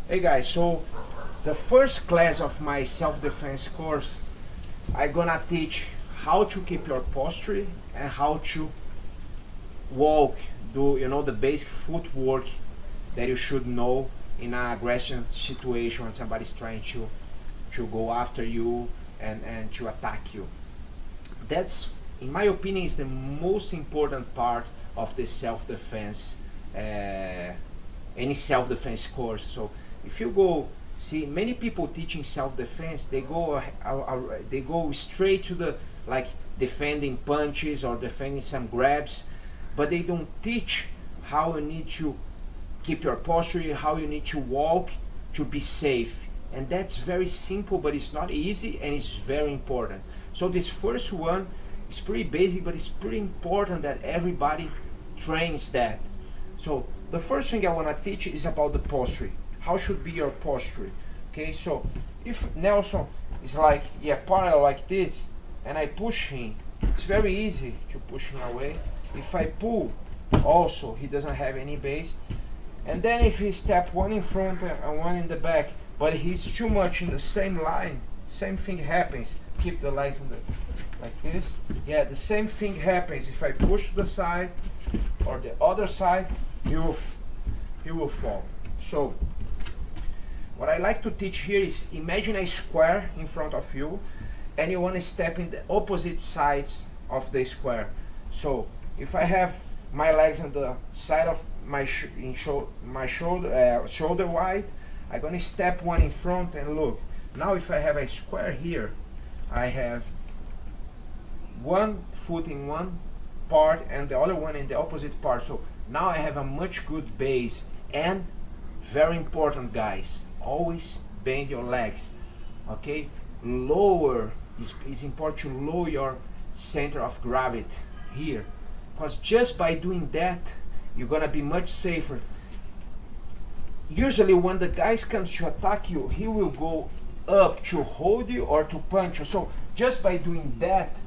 Hey guys, so the first class of my self-defense course, I'm gonna teach how to keep your posture and how to walk, do the basic footwork that you should know in an aggression situation when somebody's trying to go after you and to attack you. That's, in my opinion, is the most important part of the self-defense, any self-defense course. So if you go see many people teaching self-defense, they go straight to the like defending punches or defending some grabs, but they don't teach how you need to keep your posture, how you need to walk to be safe. And that's very simple, but it's not easy, and it's very important. So this first one is pretty basic, but it's pretty important that everybody trains that. So the first thing I want to teach is about the posture. How should be your posture? Okay, so if Nelson is like parallel like this, and I push him, it's very easy to push him away. If I pull, also he doesn't have any base. And then if he step one in front and one in the back, but he's too much in the same line, same thing happens. Keep the legs in the like this. Yeah, the same thing happens if I push to the side or the other side. He will fall. So what I like to teach here is, imagine a square in front of you, and you want to step in the opposite sides of the square. So if I have my legs on the side of my shoulder wide, I'm going to step one in front and look. Now if I have a square here, I have one foot in one part and the other one in the opposite part. So now I have a much good base. And very important, guys, always bend your legs. Okay, it's important to lower your center of gravity here, because just by doing that you're gonna be much safer. Usually when the guy comes to attack you, he will go up to hold you or to punch you. So just by doing that,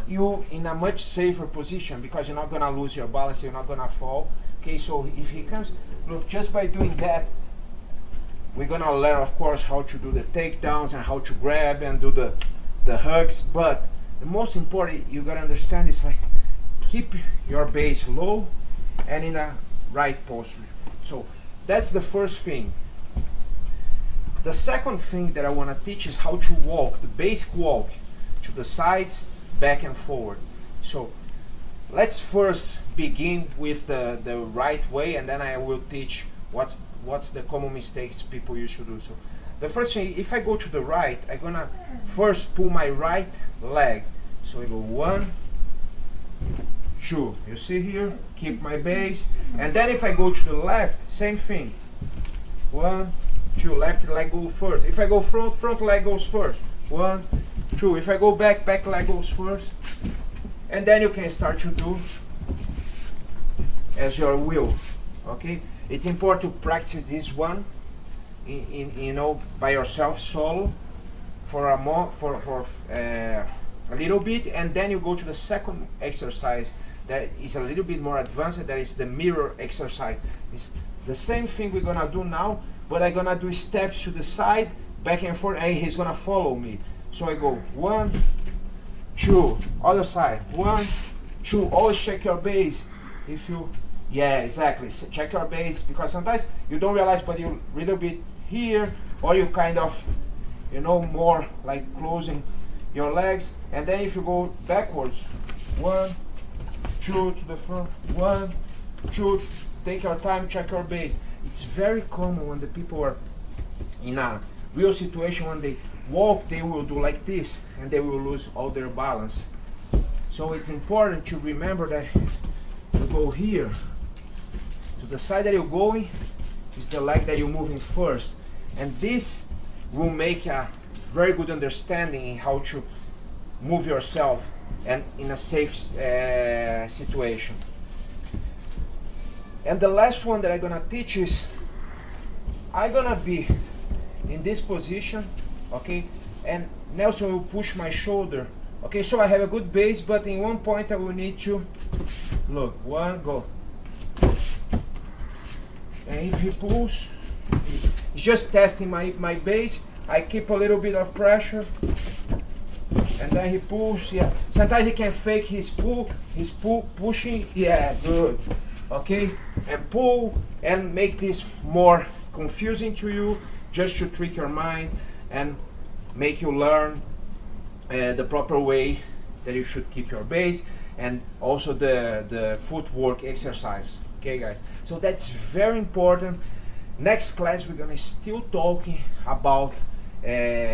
you in a much safer position, because you're not gonna lose your balance, you're not gonna fall. Okay, so if he comes, look, just by doing that, we're gonna learn, of course, how to do the takedowns and how to grab and do the hugs. But the most important you gotta understand is like keep your base low and in a right posture. So that's the first thing. The second thing that I want to teach is how to walk, the basic walk to the sides, back and forward. So let's first begin with the right way, and then I will teach what's the common mistakes people usually do. So the first thing, if I go to the right, I'm gonna first pull my right leg. So I go 1, 2. You see here? Keep my base. And then if I go to the left, same thing. 1, 2. Left leg goes first. If I go front leg goes first. 1, 2. If I go back leg goes first. And then you can start to do as your will. Okay? It's important to practice this one by yourself solo for a little bit, and then you go to the second exercise that is a little bit more advanced. That is the mirror exercise. It's the same thing we're gonna do now, but I'm gonna do steps to the side, back and forth, and he's gonna follow me. So I go 1, 2, other side, 1, 2. Always check your base. If you, yeah, exactly, check your base, because sometimes you don't realize, but you a little bit here, or you kind of, more like closing your legs. And then if you go backwards, 1, 2 to the front, 1, 2, take your time, check your base. It's very common when the people are in a real situation, when they walk, they will do like this and they will lose all their balance. So it's important to remember that you go here to the side that you're going is the leg that you're moving first, and this will make a very good understanding in how to move yourself and in a safe situation. And the last one that I'm gonna teach is, I'm gonna be in this position, okay, and Nelson will push my shoulder. Okay, so I have a good base, but in one point I will need to look. 1, go. And if he pulls, It's just testing my base. I keep a little bit of pressure, and then he pulls. Yeah, sometimes he can fake his pushing. Yeah, good. Okay, and pull and make this more confusing to you, just to trick your mind and make you learn the proper way that you should keep your base, and also the footwork exercise. Okay, guys, so that's very important. Next class we're gonna still talking about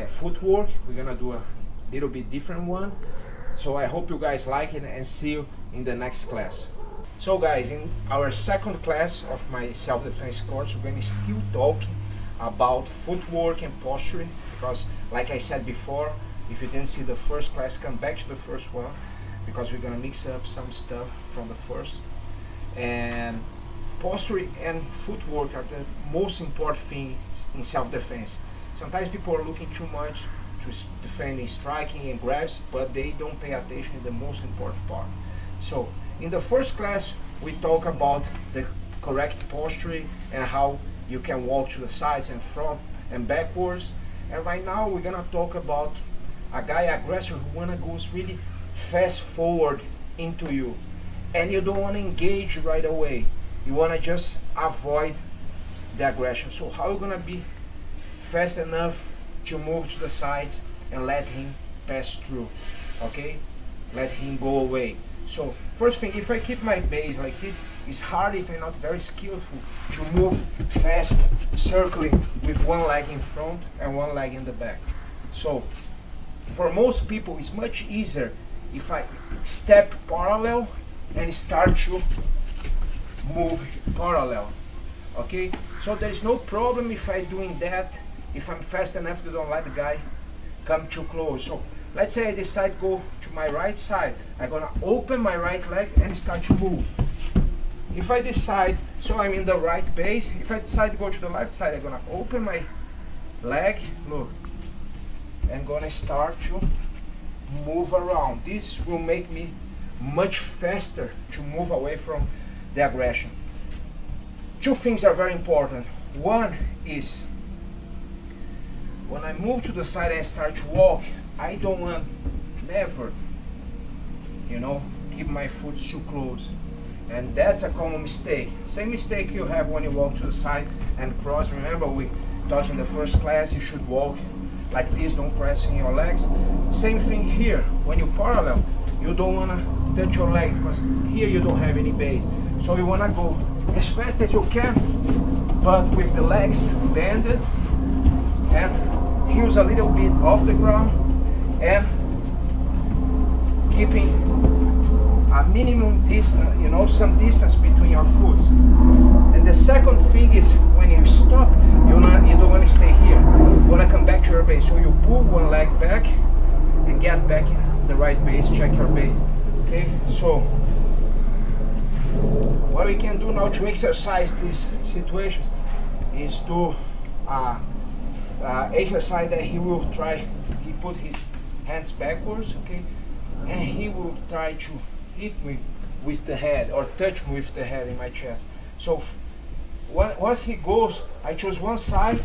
footwork. We're gonna do a little bit different one, so I hope you guys like it, and see you in the next class. So guys, in our second class of my self-defense course, we're gonna still talking about footwork and posturing, because like I said before, if you didn't see the first class, come back to the first one, because we're gonna mix up some stuff from the first. And posturing and footwork are the most important things in self-defense. Sometimes people are looking too much to defending, striking and grabs, but they don't pay attention to the most important part. So in the first class we talk about the correct posturing and how you can walk to the sides and front and backwards. And right now we're gonna talk about a guy aggressor who wanna go really fast forward into you, and you don't wanna engage right away. You wanna just avoid the aggression. So how are you gonna be fast enough to move to the sides and let him pass through? Okay, let him go away. So first thing, if I keep my base like this, it's hard if I'm not very skillful to move fast, circling with one leg in front and one leg in the back. So for most people it's much easier if I step parallel and start to move parallel. Okay, so there's no problem if I'm doing that, if I'm fast enough to don't let the guy come too close. So let's say I decide go to my right side, I'm gonna open my right leg and start to move. If I decide, so I'm in the right base, if I decide to go to the left side, I'm gonna open my leg, look, and gonna start to move around. This will make me much faster to move away from the aggression. Two things are very important. One is when I move to the side and start to walk, I don't want never, keep my foot too close. And that's a common mistake. Same mistake you have when you walk to the side and cross. Remember we taught in the first class you should walk like this, don't press in your legs. Same thing here, when you parallel, you don't want to touch your leg because here you don't have any base. So you want to go as fast as you can, but with the legs bended and heels a little bit off the ground, and keeping a minimum distance, some distance between your foot. And the second thing is when you stop, you don't want to stay here. You want to come back to your base. So you pull one leg back and get back in the right base, check your base. Okay, so what we can do now to exercise these situations is to exercise that he put his hands backwards, okay, and he will try to hit me with the head or touch me with the head in my chest. So once he goes, I choose one side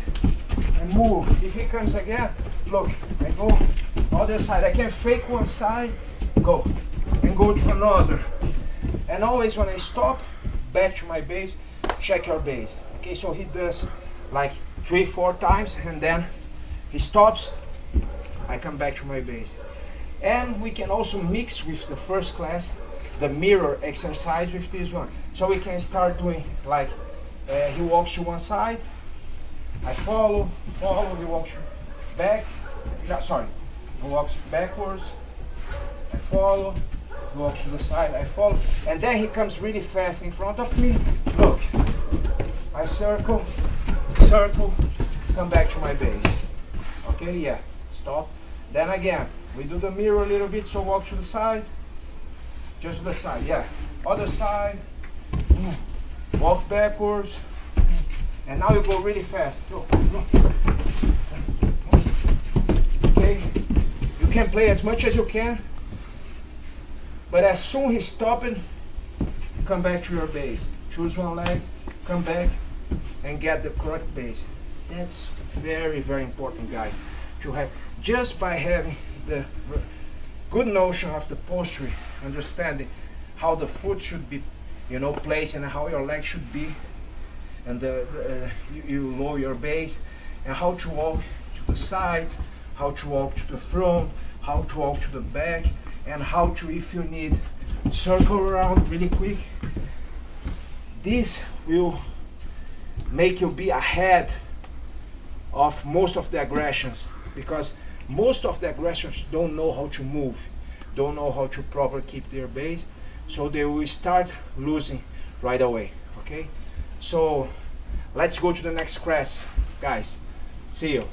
and move. If he comes again, look, I go other side. I can fake one side, go, and go to another. And always when I stop, back to my base, check your base. Okay, so he does like 3-4 times, and then he stops, I come back to my base. And we can also mix with the first class the mirror exercise with this one. So we can start doing like he walks to one side, I follow, he walks back, he walks backwards, I follow, he walks to the side, I follow, and then he comes really fast in front of me, look, I circle, come back to my base. Okay, yeah, stop. Then again, we do the mirror a little bit, so walk to the side, just to the side, yeah. Other side, walk backwards, and now you go really fast. Okay, you can play as much as you can, but as soon as he's stopping, come back to your base. Choose one leg, come back, and get the correct base. That's very, very important, guys, to have. Just by having the good notion of the posture, understanding how the foot should be, placed, and how your leg should be, and you lower your base, and how to walk to the sides, how to walk to the front, how to walk to the back, and how to, if you need, circle around really quick. This will make you be ahead of most of the aggressions, because most of the aggressions don't know how to move, don't know how to properly keep their base, so they will start losing right away. Okay, so let's go to the next class, guys. See you.